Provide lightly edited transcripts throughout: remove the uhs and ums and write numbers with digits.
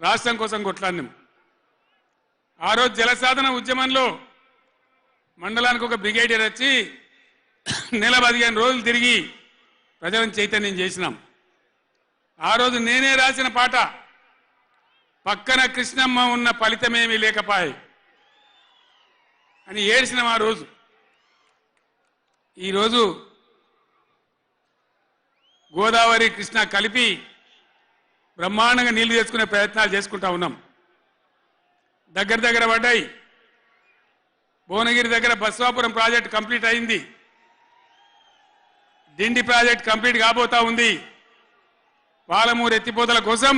రాష్ట్రం కోసం కొట్లాడినాం. ఆ రోజు జలసాధన ఉద్యమంలో మండలానికి ఒక బ్రిగేడియర్ వచ్చి నెల 15 రోజులు తిరిగి ప్రజలను చైతన్యం చేసినాం. ఆ రోజు నేనే రాసిన పాట పక్కన కృష్ణమ్మ ఉన్న ఫలితమేమీ లేకపాయే అని ఏడ్చినాం ఆ రోజు. ఈరోజు గోదావరి కృష్ణ కలిపి బ్రహ్మాండంగా నీళ్లు తెచ్చుకునే ప్రయత్నాలు చేసుకుంటా ఉన్నాం. దగ్గర పడ్డాయి. భువనగిరి దగ్గర బస్వాపురం ప్రాజెక్ట్ కంప్లీట్ అయింది. డిండి ప్రాజెక్ట్ కంప్లీట్ కాబోతా ఉంది. పాలమూరు ఎత్తిపోతల కోసం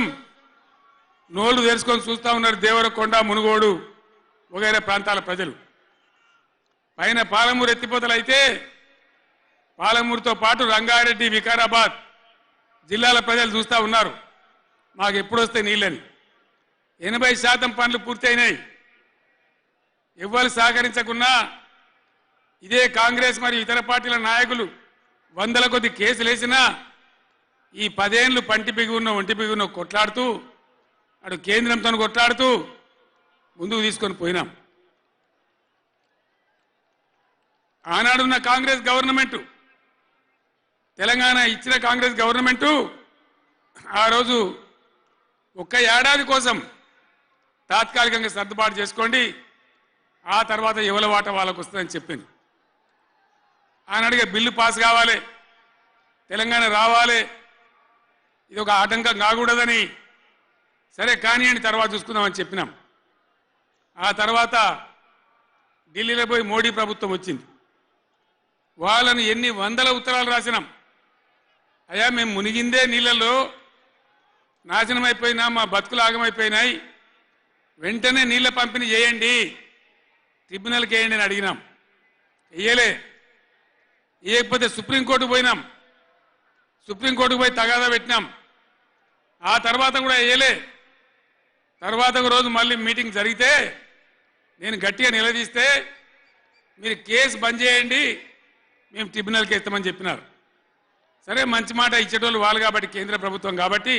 నోళ్లు తెరుచుకొని చూస్తూ ఉన్నారు దేవరకొండ, మునుగోడు వగైరా ప్రాంతాల ప్రజలు. పైన పాలమూరు ఎత్తిపోతలు అయితే పాలమూరుతో పాటు రంగారెడ్డి, వికారాబాద్ జిల్లాల ప్రజలు చూస్తూ ఉన్నారు మాకు ఎప్పుడు వస్తే నీళ్ళని. 80% పనులు పూర్తయినాయి. ఎవ్వరు సహకరించకున్నా ఇదే కాంగ్రెస్ మరియు ఇతర పార్టీల నాయకులు వందల కొద్ది కేసులు వేసినా ఈ 10 ఏళ్ళు పంటి బిగున్న ఒంటి బిగున్న కొట్లాడుతూ అటు కేంద్రంతో కొట్లాడుతూ ముందుకు తీసుకొని పోయినాం. ఆనాడున్న కాంగ్రెస్ గవర్నమెంటు, తెలంగాణ ఇచ్చిన కాంగ్రెస్ గవర్నమెంటు ఆ రోజు ఒక్క ఏడాది కోసం తాత్కాలికంగా సర్దుబాటు చేసుకోండి, ఆ తర్వాత ఎవల వాట వాళ్ళకు వస్తుందని చెప్పింది. ఆనాడుగా బిల్లు పాస్ కావాలి, తెలంగాణ రావాలి, ఇది ఒక ఆటంకం కాకూడదని సరే కానివ్వండి తర్వాత చూసుకుందామని చెప్పినాం. ఆ తర్వాత ఢిల్లీలో పోయి మోడీ ప్రభుత్వం వచ్చింది. వాళ్ళని ఎన్ని వందల ఉత్తరాలు రాసినాం. అయ్యా మేము మునిగిందే నీళ్ళల్లో నాశనం అయిపోయినా, మా బతుకులు ఆగమైపోయినాయి, వెంటనే నీళ్ళ పంపిణీ చేయండి, ట్రిబ్యునల్కి వేయండి అని అడిగినాం. వేయలే. వేయకపోతే సుప్రీంకోర్టుకు పోయినాం. సుప్రీంకోర్టుకు పోయి తగాదా పెట్టినాం. ఆ తర్వాత కూడా వేయలే. తర్వాత ఒక రోజు మళ్ళీ మీటింగ్ జరిగితే నేను గట్టిగా నిలదీస్తే మీరు కేసు బంద్ చేయండి, మేము ట్రిబ్యునల్కి ఇస్తామని చెప్పినారు. సరే మంచి మాట ఇచ్చేటోళ్ళు వాళ్ళు కాబట్టి, కేంద్ర ప్రభుత్వం కాబట్టి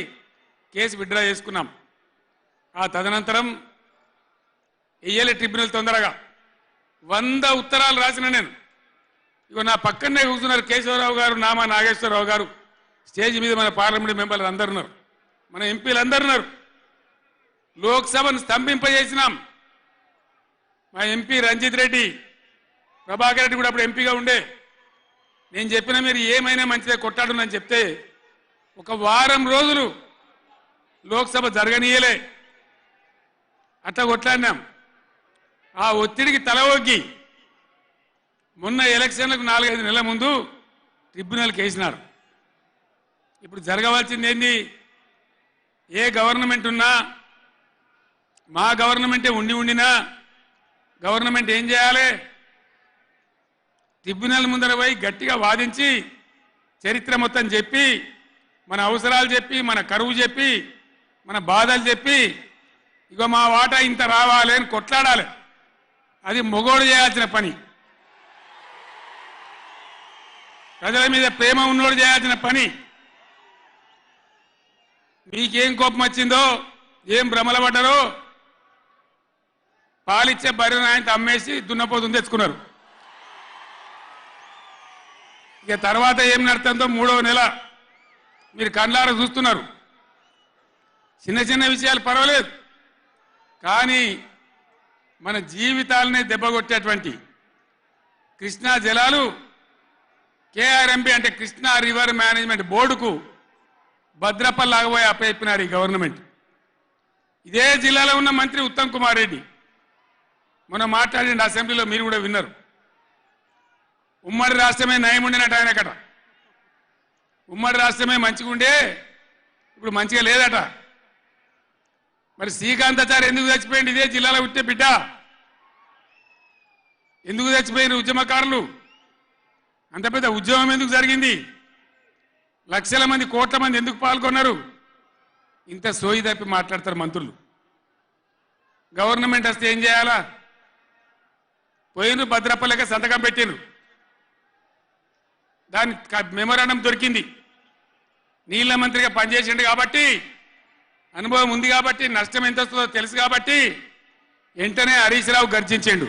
కేసు విత్డ్రా చేసుకున్నాం. ఆ తదనంతరం వేయలే ట్రిబ్యునల్ తొందరగా. 100 ఉత్తరాలు రాసిన నేను. ఇగో నా పక్కనే కూర్చున్నారు కేశవరావు గారు, నామా నాగేశ్వరరావు గారు, స్టేజ్ మీద మన పార్లమెంట్ మెంబర్లు అందరు ఉన్నారు, మన ఎంపీలు అందరు ఉన్నారు. లోక్సభను స్తంభింపజేసినాం. మా ఎంపీ రంజిత్ రెడ్డి, ప్రభాకర్ రెడ్డి కూడా అప్పుడు ఎంపీగా ఉండే. నేను చెప్పిన మీరు ఏమైనా మంచిదే కొట్టాడునని చెప్తే ఒక వారం రోజులు లోక్సభ జరగనీయలే. అట్లా కొట్లాడినాం. ఆ ఒత్తిడికి తల ఒగ్గి మొన్న ఎలక్షన్లకు 4-5 నెలల ముందు ట్రిబ్యునల్కి వేసినారు. ఇప్పుడు జరగవలసింది ఏంది? ఏ గవర్నమెంట్ ఉన్నా, మా గవర్నమెంటే ఉండినా గవర్నమెంట్ ఏం చేయాలి? ట్రిబ్యునల్ ముందర పోయి గట్టిగా వాదించి చరిత్ర మొత్తం చెప్పి, మన అవసరాలు చెప్పి, మన కరువు చెప్పి, మన బాధలు చెప్పి, ఇగో మా వాటా ఇంత రావాలి అని కొట్లాడాలి. అది మొగోడు చేయాల్సిన పని, ప్రజల మీద ప్రేమ ఉన్నోడు చేయాల్సిన పని. మీకేం కోపం వచ్చిందో, ఏం భ్రమల పడ్డారో, పాలిచ్చే బర్రెను ఆయన అమ్మేసి దున్నపోతుని తెచ్చుకున్నారు. ఇక తర్వాత ఏం నడుతుందో 3వ నెల మీరు కళ్ళారా చూస్తున్నారు. చిన్న చిన్న విషయాలు పర్వాలేదు, కానీ మన జీవితాలనే దెబ్బకొట్టేటువంటి కృష్ణా జలాలు కేఆర్ఎంబి అంటే కృష్ణా రివర్ మేనేజ్మెంట్ బోర్డుకు భద్రపల్లాగా పోయి అప్పచెప్పినారు ఈ గవర్నమెంట్. ఇదే జిల్లాలో ఉన్న మంత్రి ఉత్తమ్ కుమార్ రెడ్డి మొన్న మాట్లాడిన అసెంబ్లీలో మీరు కూడా విన్నారు. ఉమ్మడి రాష్ట్రమే నయం ఉండినట్టు ఆయనకట. ఉమ్మడి రాష్ట్రమే మంచిగా ఉండే ఇప్పుడు మంచిగా లేదట. మరి శ్రీకాంతాచారి ఎందుకు చచ్చిపోయింది? ఇదే జిల్లాలో ఉంటే బిడ్డ ఎందుకు చచ్చిపోయిన ఉద్యమకారులు? అంత పెద్ద ఉద్యమం ఎందుకు జరిగింది? లక్షల మంది, కోట్ల మంది ఎందుకు పాల్గొన్నారు? ఇంత సోయి తప్పి మాట్లాడతారు మంత్రులు. గవర్నమెంట్ వస్తే ఏం చేయాలా? పోయిన భద్రపల్లెక సంతకం పెట్టిండ్రు, దాని మెమోరాండం దొరికింది. నీళ్ల మంత్రిగా పనిచేసిండు కాబట్టి అనుభవం ఉంది కాబట్టి నష్టం ఎంత వస్తుందో తెలుసు కాబట్టి వెంటనే హరీష్ రావు గర్జించిండు.